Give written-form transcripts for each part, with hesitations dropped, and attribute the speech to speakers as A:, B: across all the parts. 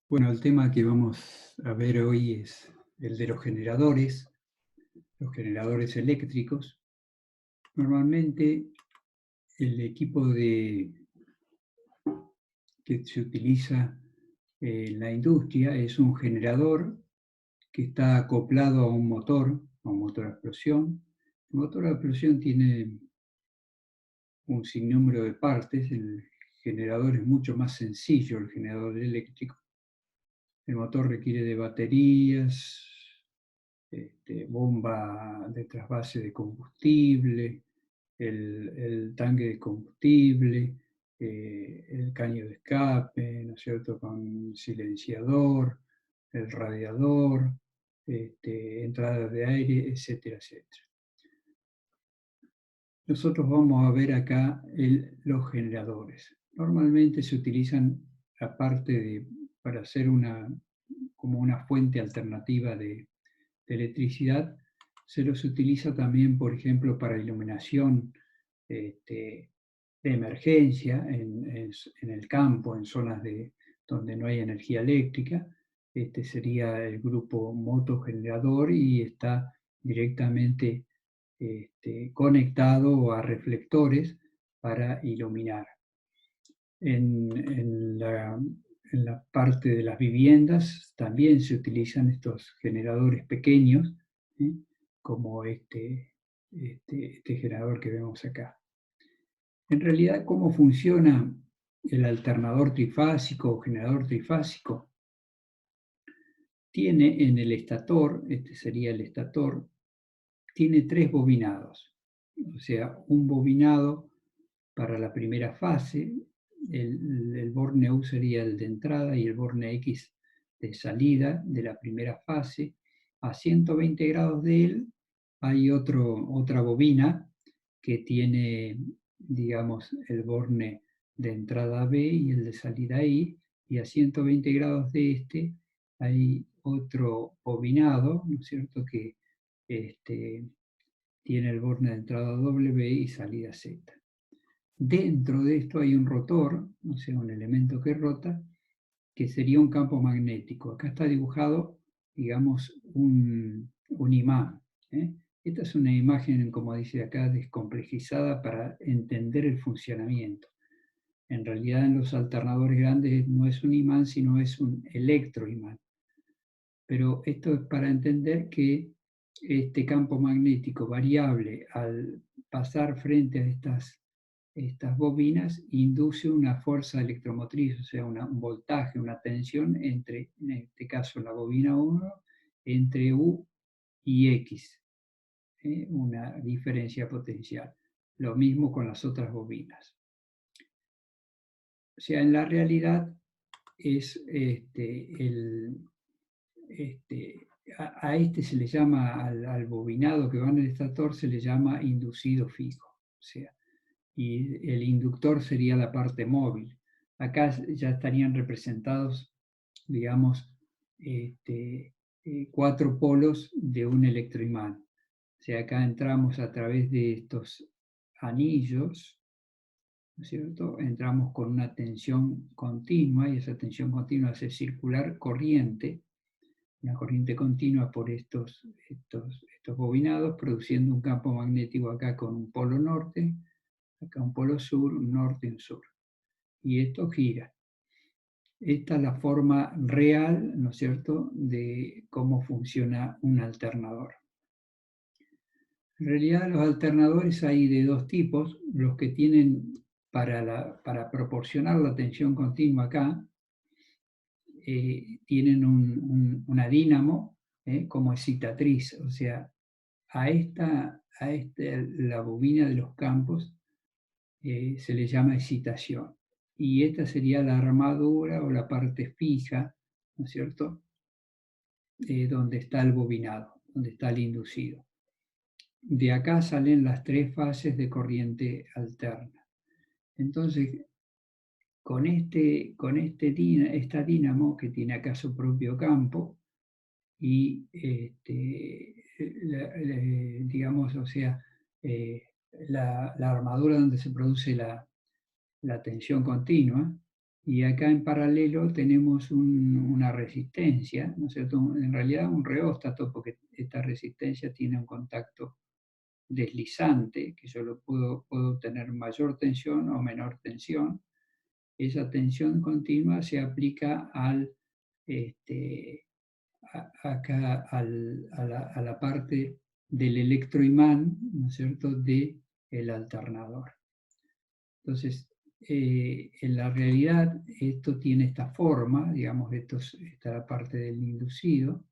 A: Bueno, el tema que vamos a ver hoy es el de los generadores eléctricos. Normalmente el equipo que se utiliza en la industria es un generador que está acoplado a un motor a explosión. El motor a explosión tiene un sinnúmero de partes. El generador es mucho más sencillo, el generador eléctrico. El motor requiere de baterías, bomba de trasvase de combustible, el tanque de combustible, el caño de escape, ¿no es cierto?, con silenciador, el radiador, entradas de aire, etcétera, etcétera. Nosotros vamos a ver acá los generadores. Normalmente se utilizan, para hacer como una fuente alternativa de electricidad, se los utiliza también, por ejemplo, para iluminación de emergencia en el campo, en zonas donde no hay energía eléctrica. Este sería el grupo motogenerador y está directamente conectado a reflectores para iluminar. En la parte de las viviendas también se utilizan estos generadores pequeños, ¿sí?, como este generador que vemos acá. En realidad, ¿cómo funciona el alternador trifásico o generador trifásico? Tiene en el estator, este sería el estator, tiene tres bobinados. O sea, un bobinado para la primera fase, el borne U sería el de entrada y el borne X de salida de la primera fase. A 120 grados de él hay otra bobina que tiene, digamos, el borne de entrada B y el de salida I, y a 120 grados de este hay otro bobinado, ¿no es cierto?, que tiene el borne de entrada W y salida Z. Dentro de esto hay un rotor, o sea, un elemento que rota, que sería un campo magnético. Acá está dibujado, digamos, un imán, ¿eh? Esta es una imagen, como dice acá, descomplejizada para entender el funcionamiento. En realidad, en los alternadores grandes no es un imán, sino es un electroimán. Pero esto es para entender que este campo magnético variable, al pasar frente a estas bobinas, induce una fuerza electromotriz, o sea, un voltaje, una tensión entre, en este caso, la bobina 1, entre U y X, una diferencia potencial. Lo mismo con las otras bobinas. O sea, en la realidad es a este se le llama, al bobinado que va en el estator, se le llama inducido fijo. O sea, y el inductor sería la parte móvil. Acá ya estarían representados, digamos, cuatro polos de un electroimán. O sea, acá entramos a través de estos anillos, ¿no es cierto? Entramos con una tensión continua y esa tensión continua hace circular corriente, una corriente continua por estos bobinados, produciendo un campo magnético acá con un polo norte, acá un polo sur, un norte y un sur. Y esto gira. Esta es la forma real, ¿no es cierto?, de cómo funciona un alternador. En realidad, los alternadores hay de dos tipos: los que tienen para proporcionar la tensión continua acá, tienen una dínamo como excitatriz, o sea, la bobina de los campos se le llama excitación. Y esta sería la armadura o la parte fija, ¿no es cierto?, donde está el bobinado, donde está el inducido. De acá salen las tres fases de corriente alterna. Entonces, esta dínamo, que tiene acá su propio campo, y digamos, o sea, la armadura donde se produce la tensión continua, Y acá en paralelo tenemos una resistencia, ¿no es cierto? En realidad un reóstato, porque esta resistencia tiene un contacto deslizante, que yo puedo tener mayor tensión o menor tensión. Esa tensión continua se aplica acá a la parte del electroimán, ¿no es cierto?, del alternador. Entonces, en la realidad, esto tiene esta forma, digamos, esta es la parte del inducido,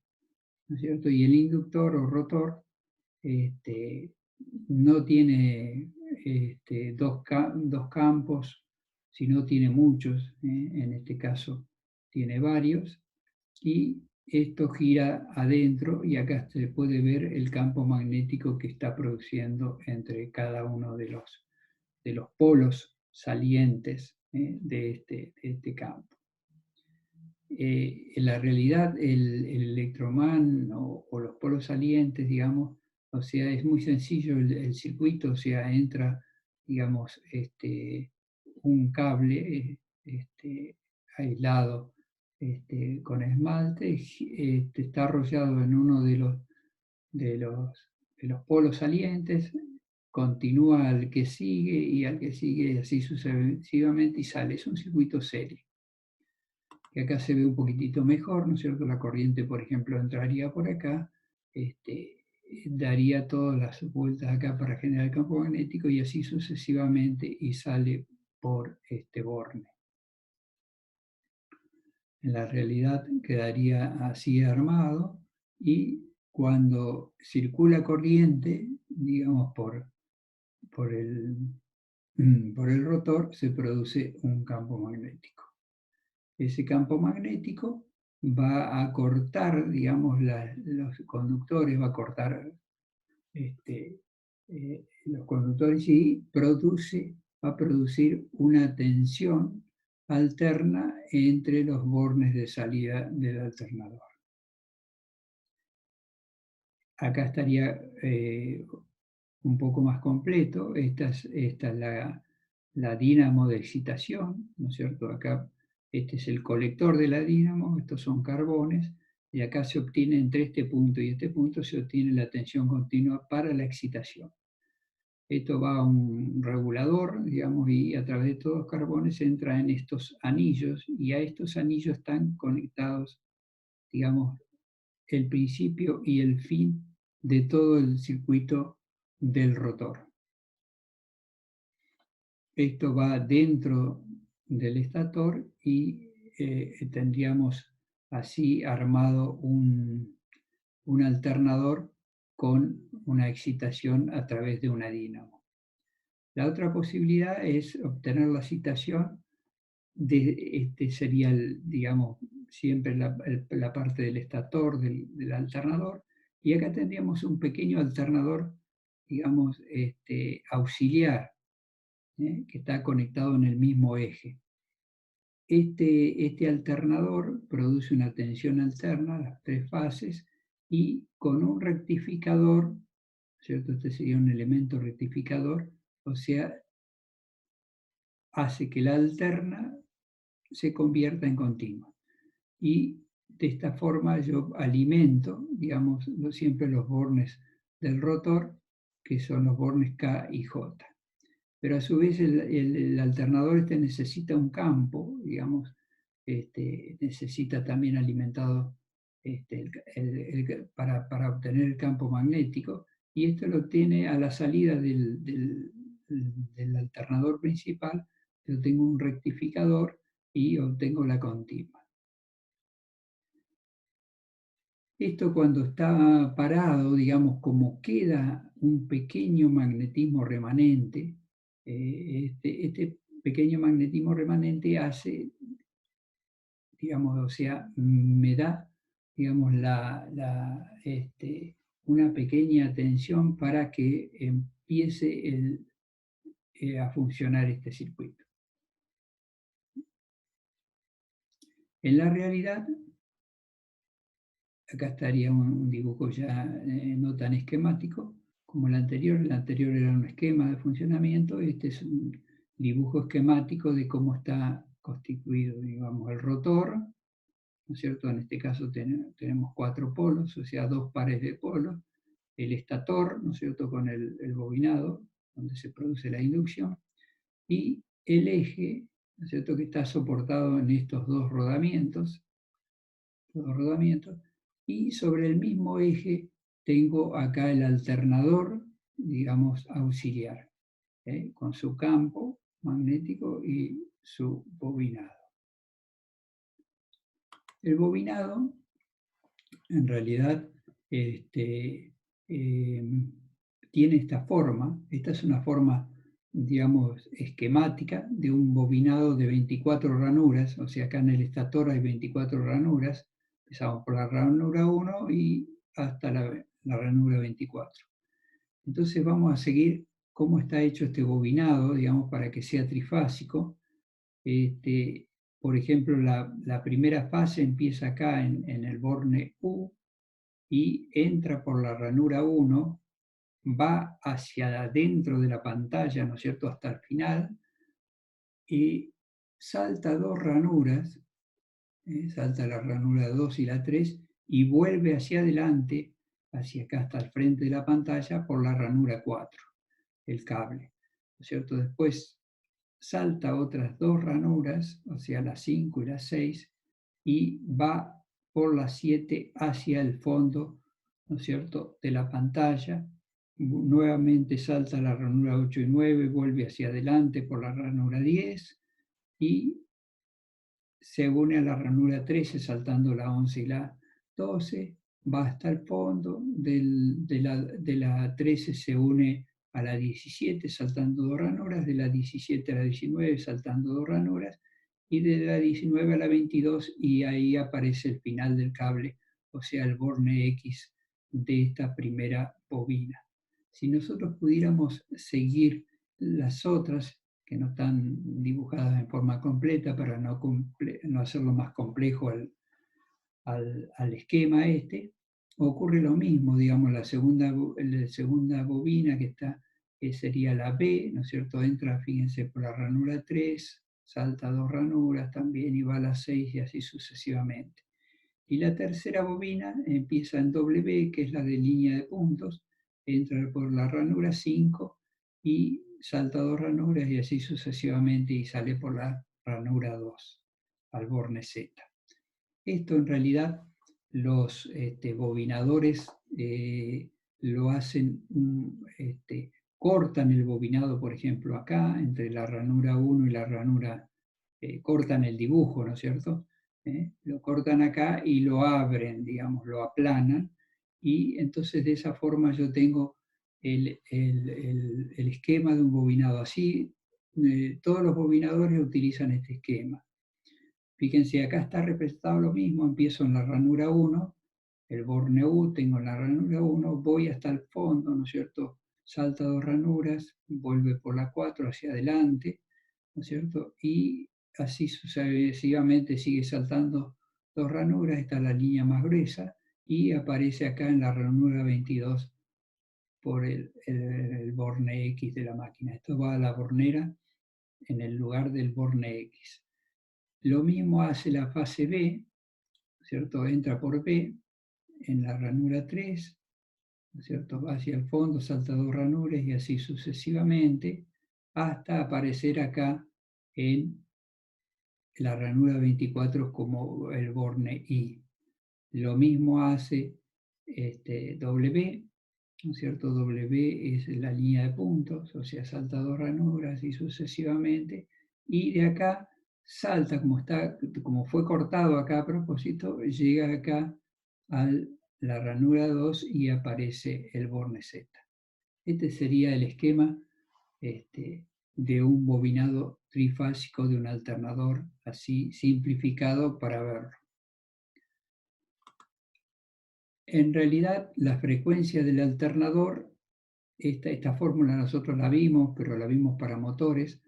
A: ¿no es cierto? Y el inductor o rotor no tiene dos campos, sino tiene muchos, en este caso tiene varios, y esto gira adentro y acá se puede ver el campo magnético que está produciendo entre cada uno de los polos salientes de este campo. En la realidad, el electromán o los polos salientes, digamos, o sea, es muy sencillo el circuito, o sea, entra, digamos, un cable aislado con esmalte, está arrollado en uno de los polos salientes, continúa al que sigue y al que sigue, y así sucesivamente, y sale. Es un circuito serie. Que acá se ve un poquitito mejor, ¿no es cierto? La corriente, por ejemplo, entraría por acá, daría todas las vueltas acá para generar el campo magnético y así sucesivamente y sale por este borne. En la realidad quedaría así armado y cuando circula corriente, digamos, por el rotor, se produce un campo magnético. Ese campo magnético va a cortar, digamos, los conductores, va a cortar los conductores y va a producir una tensión alterna entre los bornes de salida del alternador. Acá estaría un poco más completo. Esta es la dínamo de excitación, ¿no es cierto? Acá este es el colector de la dínamo, estos son carbones, y acá se obtiene entre este punto y este punto se obtiene la tensión continua para la excitación. Esto va a un regulador, digamos, y a través de todos los carbones entra en estos anillos, y a estos anillos están conectados, digamos, el principio y el fin de todo el circuito del rotor. Esto va dentro del estator y tendríamos así armado un alternador con una excitación a través de una dínamo. La otra posibilidad es obtener la excitación sería, digamos, siempre la parte del estator del alternador, y acá tendríamos un pequeño alternador, digamos, auxiliar, que está conectado en el mismo eje. Este alternador produce una tensión alterna, las tres fases, y con un rectificador, ¿cierto? Este sería un elemento rectificador, o sea, hace que la alterna se convierta en continua. Y de esta forma yo alimento, digamos, siempre los bornes del rotor, que son los bornes K y J. Pero a su vez el alternador necesita un campo, digamos, necesita también alimentado para obtener el campo magnético, y esto lo obtiene a la salida del alternador principal. Yo tengo un rectificador y obtengo la continua. Esto cuando está parado, digamos, como queda un pequeño magnetismo remanente, este pequeño magnetismo remanente hace, digamos, o sea, me da, digamos, una pequeña tensión para que empiece a funcionar este circuito. En la realidad, acá estaría un dibujo ya no tan esquemático como el anterior era un esquema de funcionamiento, este es un dibujo esquemático de cómo está constituido, digamos, el rotor, ¿no es cierto? En este caso tenemos 4 polos, o sea, 2 pares de polos, el estator, ¿no es cierto?, con el bobinado, donde se produce la inducción, y el eje, ¿no es cierto?, que está soportado en estos dos rodamientos, y sobre el mismo eje tengo acá el alternador, digamos, auxiliar, con su campo magnético y su bobinado. El bobinado, en realidad, tiene esta forma. Esta es una forma, digamos, esquemática de un bobinado de 24 ranuras. O sea, acá en el estator hay 24 ranuras. Empezamos por la ranura 1 y hasta la ranura 24. Entonces vamos a seguir cómo está hecho este bobinado, digamos, para que sea trifásico. Por ejemplo, la primera fase empieza acá en el borne U y entra por la ranura 1, va hacia adentro de la pantalla, ¿no es cierto?, hasta el final, y salta 2 ranuras, salta la ranura 2 y la 3, y vuelve hacia adelante, hacia acá hasta el frente de la pantalla, por la ranura 4, el cable, ¿no es cierto? Después salta otras 2 ranuras, o sea, la 5 y la 6, y va por la 7 hacia el fondo, ¿no es cierto?, de la pantalla. Nuevamente salta la ranura 8 y 9, vuelve hacia adelante por la ranura 10 y se une a la ranura 13 saltando la 11 y la 12, va hasta el fondo, de la 13 se une a la 17 saltando 2 ranuras, de la 17 a la 19 saltando 2 ranuras, y de la 19 a la 22, y ahí aparece el final del cable, o sea, el borne X de esta primera bobina. Si nosotros pudiéramos seguir las otras, que no están dibujadas en forma completa para no hacerlo más complejo al esquema ocurre lo mismo, digamos, la segunda bobina que está, que sería la B, ¿no es cierto? Entra, fíjense, por la ranura 3, salta 2 ranuras también y va a la 6 y así sucesivamente. Y la tercera bobina empieza en W, que es la de línea de puntos, entra por la ranura 5 y salta 2 ranuras y así sucesivamente y sale por la ranura 2 al borne Z. Esto en realidad los bobinadores lo hacen, cortan el bobinado, por ejemplo, acá, entre la ranura 1 y la ranura, cortan el dibujo, ¿no es cierto? Lo cortan acá y lo abren, digamos, lo aplanan, y entonces de esa forma yo tengo el esquema de un bobinado. Así, todos los bobinadores utilizan este esquema. Fíjense, acá está representado lo mismo, empiezo en la ranura 1, el borne U, tengo en la ranura 1, voy hasta el fondo, ¿no es cierto? Salta 2 ranuras, vuelve por la 4 hacia adelante, ¿no es cierto? Y así sucesivamente sigue saltando 2 ranuras, está la línea más gruesa, y aparece acá en la ranura 22 por el borne X de la máquina. Esto va a la bornera en el lugar del borne X. Lo mismo hace la fase B, ¿cierto? Entra por B en la ranura 3, ¿cierto? Va hacia el fondo, salta 2 ranuras y así sucesivamente, hasta aparecer acá en la ranura 24 como el borne I. Lo mismo hace W, ¿no es cierto? W es la línea de puntos, o sea, salta 2 ranuras y sucesivamente, y de acá salta, como fue cortado acá a propósito, llega acá a la ranura 2 y aparece el borne Z. Este sería el esquema de un bobinado trifásico de un alternador, así simplificado para verlo. En realidad, la frecuencia del alternador, esta fórmula nosotros la vimos, pero la vimos para motores,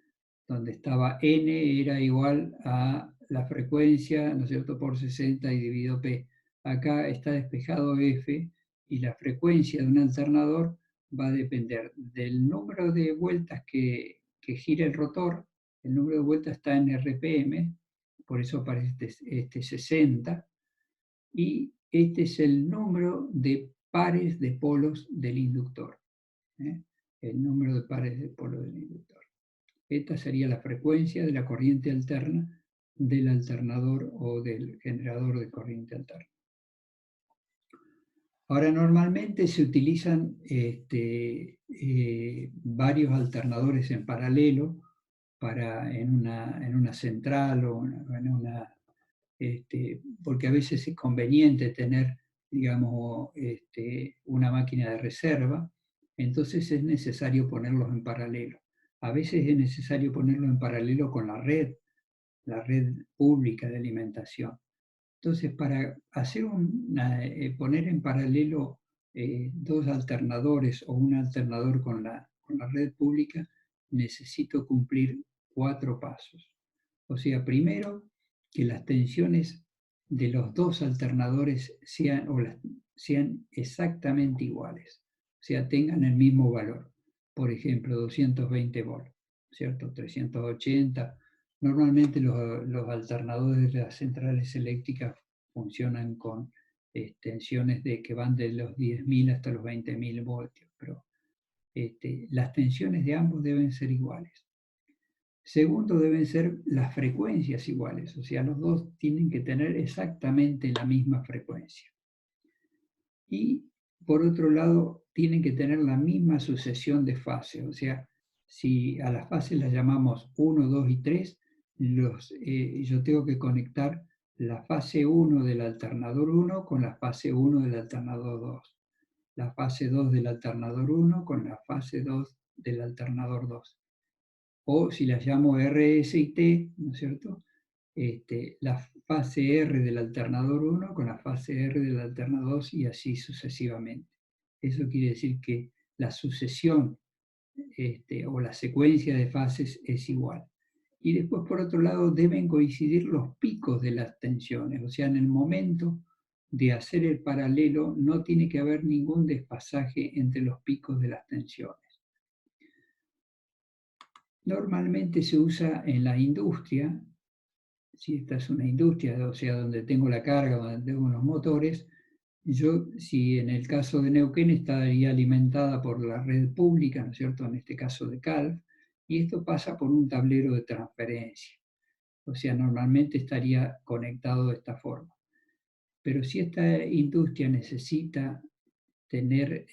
A: donde estaba N era igual a la frecuencia, ¿no es cierto?, por 60 y dividido P. Acá está despejado F y la frecuencia de un alternador va a depender del número de vueltas que gira el rotor, El número de vuelta está en RPM, por eso aparece este 60, y este es el número de pares de polos del inductor. El número de pares de polos del inductor. Esta sería la frecuencia de la corriente alterna del alternador o del generador de corriente alterna. Ahora, normalmente se utilizan varios alternadores en paralelo en una central o en una... porque a veces es conveniente tener, digamos, una máquina de reserva, entonces es necesario ponerlos en paralelo. A veces es necesario ponerlos en paralelo con la red pública de alimentación. Entonces, para hacer poner en paralelo dos alternadores o un alternador con la red pública, necesito cumplir 4 pasos. O sea, primero, que las tensiones de los dos alternadores sean exactamente iguales, o sea, tengan el mismo valor. Por ejemplo, 220 volts, ¿cierto? 380. Normalmente los alternadores de las centrales eléctricas funcionan con tensiones que van de los 10.000 hasta los 20.000 voltios, pero las tensiones de ambos deben ser iguales. Segundo, deben ser las frecuencias iguales, o sea, los dos tienen que tener exactamente la misma frecuencia. Y por otro lado, tienen que tener la misma sucesión de fases, o sea, si a las fases las llamamos 1, 2 y 3, yo tengo que conectar la fase 1 del alternador 1 con la fase 1 del alternador 2, la fase 2 del alternador 1 con la fase 2 del alternador 2. O si las llamo R, S y T, ¿no es cierto? La fase R del alternador 1 con la fase R del alternador 2 y así sucesivamente. Eso quiere decir que la sucesión o la secuencia de fases es igual. Y después, por otro lado, deben coincidir los picos de las tensiones. O sea, en el momento de hacer el paralelo no tiene que haber ningún desfasaje entre los picos de las tensiones. Normalmente se usa en la industria, si esta es una industria, o sea, donde tengo la carga, donde tengo los motores, si en el caso de Neuquén estaría alimentada por la red pública, ¿no es cierto?, en este caso de CALF, y esto pasa por un tablero de transferencia. O sea, normalmente estaría conectado de esta forma. Pero si esta industria necesita tener,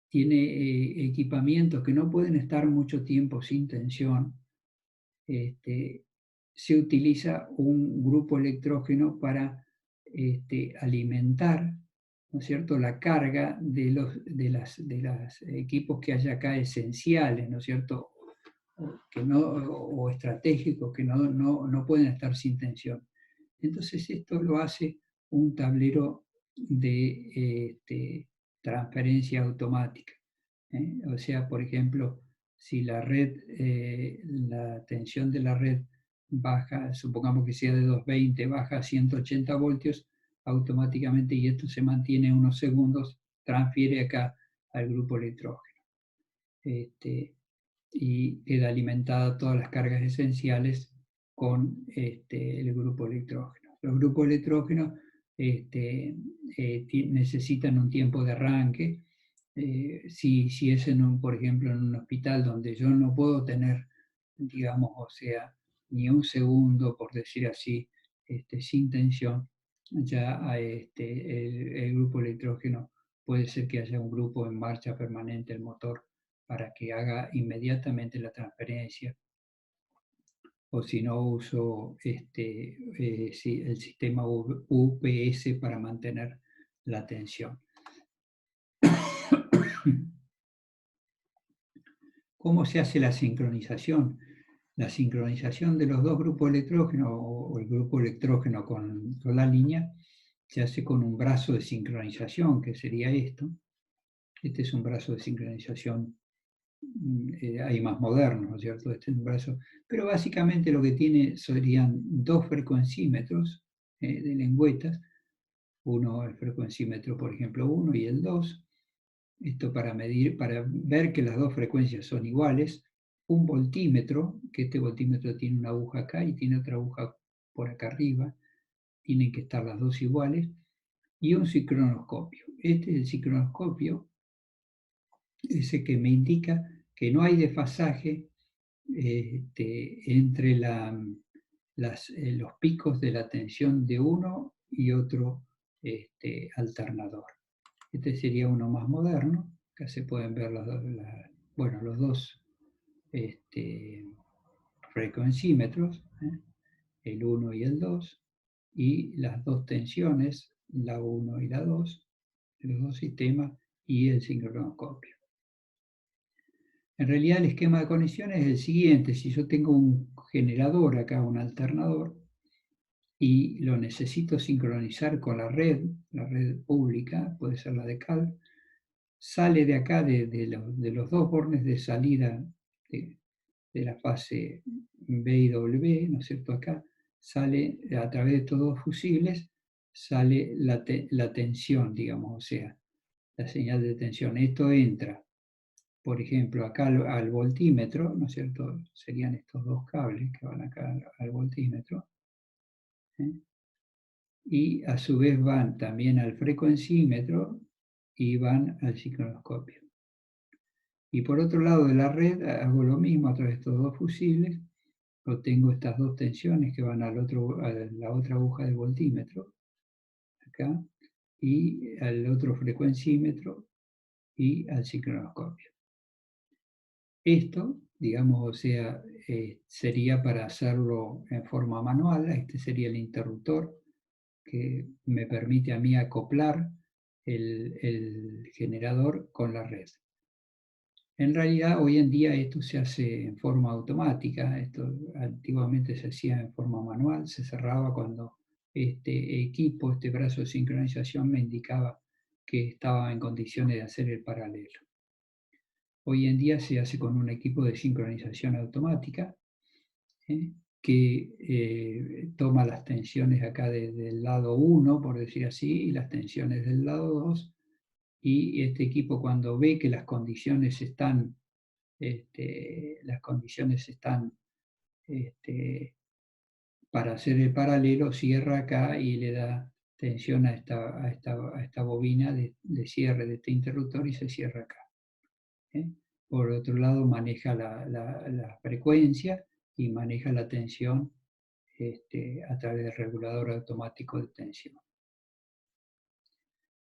A: tiene equipamientos que no pueden estar mucho tiempo sin tensión, se utiliza un grupo electrógeno para alimentar, ¿no es cierto?, la carga de los equipos que haya acá esenciales, ¿no es cierto?, o estratégicos que no pueden estar sin tensión. Entonces esto lo hace un tablero de transferencia automática. O sea, por ejemplo, si la tensión de la red baja, supongamos que sea de 220, baja a 180 voltios, automáticamente, y esto se mantiene unos segundos, transfiere acá al grupo electrógeno. Y queda alimentada todas las cargas esenciales con el grupo electrógeno. Los grupos electrógenos necesitan un tiempo de arranque. Si es por ejemplo, en un hospital donde yo no puedo tener, digamos, o sea, ni un segundo, por decir así, sin tensión, ya el grupo electrógeno puede ser que haya un grupo en marcha permanente, el motor, para que haga inmediatamente la transferencia. O si no, uso el sistema UPS para mantener la tensión. ¿Cómo se hace la sincronización? La sincronización de los dos grupos electrógenos o el grupo electrógeno con la línea se hace con un brazo de sincronización, que sería esto. Este es un brazo de sincronización, hay más modernos, ¿no es cierto? Este es un brazo, pero básicamente lo que tiene serían dos frecuencímetros de lengüetas, uno el frecuencímetro, por ejemplo, 1 y el 2. Esto para ver que las dos frecuencias son iguales, un voltímetro, que este voltímetro tiene una aguja acá y tiene otra aguja por acá arriba, tienen que estar las dos iguales, y un sincronoscopio. Este es el sincronoscopio, ese que me indica que no hay desfasaje entre los picos de la tensión de uno y otro alternador. Este sería uno más moderno. Acá se pueden ver los dos frecuencímetros, el 1 y el 2, y las dos tensiones, la 1 y la 2, los dos sistemas, y el sincronoscopio. En realidad el esquema de conexión es el siguiente: si yo tengo un generador acá, un alternador, y lo necesito sincronizar con la red pública, puede ser la de CAL, sale de acá, de los dos bornes de salida de la fase B y W, ¿no es cierto? Acá sale, a través de estos dos fusibles, sale la tensión, digamos, o sea, la señal de tensión. Esto entra, por ejemplo, acá al voltímetro, ¿no es cierto? Serían estos dos cables que van acá al voltímetro. ¿Eh? Y a su vez van también al frecuencímetro y van al sincronoscopio. Y por otro lado de la red hago lo mismo a través de estos dos fusibles. Tengo estas dos tensiones que van a la otra aguja del voltímetro, acá, y al otro frecuencímetro y al sincronoscopio. Esto, digamos, o sea, sería para hacerlo en forma manual. Este sería el interruptor que me permite a mí acoplar el generador con la red. En realidad, hoy en día esto se hace en forma automática. Esto antiguamente se hacía en forma manual, se cerraba cuando este brazo de sincronización me indicaba que estaba en condiciones de hacer el paralelo. Hoy en día se hace con un equipo de sincronización automática, que toma las tensiones acá del lado 1, por decir así, y las tensiones del lado 2, y este equipo, cuando ve que las condiciones están para hacer el paralelo, cierra acá y le da tensión a esta bobina de cierre de este interruptor y se cierra acá. Por otro lado, maneja la frecuencia y maneja la tensión a través del regulador automático de tensión.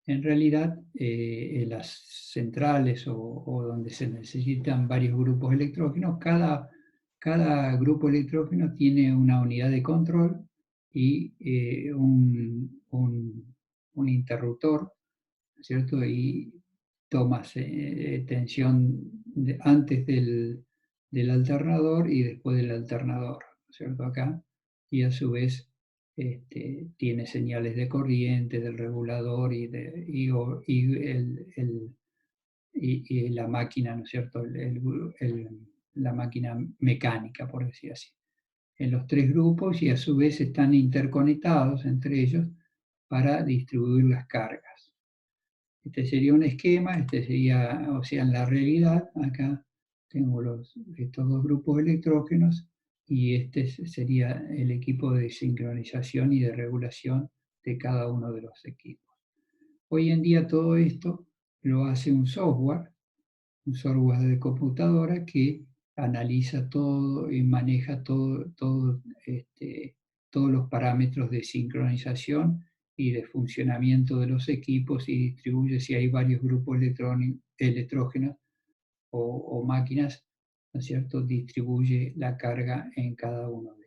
A: En realidad, en las centrales o donde se necesitan varios grupos electrógenos, cada grupo electrógeno tiene una unidad de control y un interruptor, ¿cierto? Y toma tensión antes del alternador y después del alternador, ¿cierto? Acá, y a su vez tiene señales de corriente del regulador y la máquina, ¿no es cierto? La máquina mecánica, por decir así, en los tres grupos, y a su vez están interconectados entre ellos para distribuir las cargas. Este sería un esquema, sería, o sea, en la realidad, acá tengo estos dos grupos electrógenos y este sería el equipo de sincronización y de regulación de cada uno de los equipos. Hoy en día todo esto lo hace un software de computadora que analiza todo y maneja todos los parámetros de sincronización y de funcionamiento de los equipos, y distribuye, si hay varios grupos electrógenos o máquinas, ¿no es cierto?, distribuye la carga en cada uno de